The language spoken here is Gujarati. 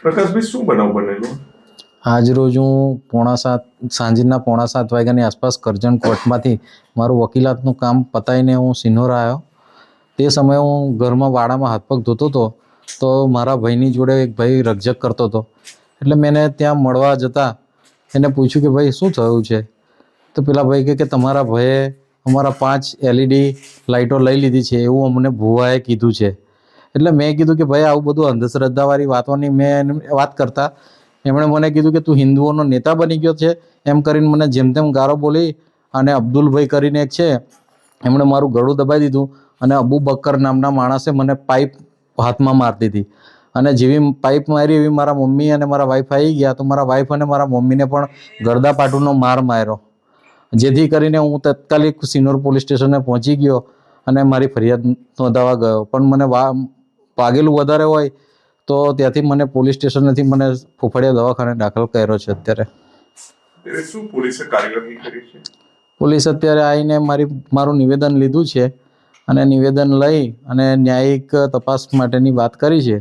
પ્રકાશભાઈ, શું બનાવ બનેલો? આજ રોજ હું સાંજના 6:45 વાગ્યાની આસપાસ કરજણ કોર્ટમાંથી મારું વકીલાતનું કામ પતાવીને હું સિનોર આવ્યો. તે સમયે હું ઘરમાં વાડામાં હાથ પગ ધોતો હતો, તો મારા ભાઈની જોડે એક ભાઈ રકઝક કરતો હતો. એટલે મેં એને ત્યાં મળવા જતાં એને પૂછ્યું કે ભાઈ શું થયું છે? તો પેલા ભાઈ કહે કે તમારા ભાઈએ અમારા 5 LED લાઇટો લઈ લીધી છે એવું અમને ભુવાએ કીધું છે. એટલે મેં કીધું કે ભાઈ આવું બધું અંધશ્રદ્ધાવાળી વાતોની મેં વાત કરતા એમણે મને કીધું કે તું હિન્દુઓનો નેતા બની ગયો છે, એમ કરીને મને જેમ તેમ ગાળો બોલી. અને અબ્દુલભાઈ કરીને એક છે, એમણે મારું ગળું દબાવી દીધું અને અબુ બકર નામના માણસે મને પાઇપ હાથમાં મારી દીધી. અને જેવી પાઇપ મારી એવી મારા મમ્મી અને મારા વાઈફ આવી ગયા, તો મારા વાઈફ અને મારા મમ્મીને પણ ગરદાપાટુનો માર માર્યો. જેથી કરીને હું તાત્કાલિક સિનોર પોલીસ સ્ટેશને પહોંચી ગયો અને મારી ફરિયાદ નોંધાવવા ગયો. પણ મને વાગેલું વધારે હોય તો ત્યાંથી મને પોલીસ સ્ટેશનથી મને ફોફળિયા દવાખાને દાખલ કર્યો છે. અત્યારે શું પોલીસે કાર્યવાહી કરી છે? પોલીસ અત્યારે આવીને મારું નિવેદન લીધું છે અને નિવેદન લઈ અને ન્યાયિક તપાસ માટેની વાત કરી છે.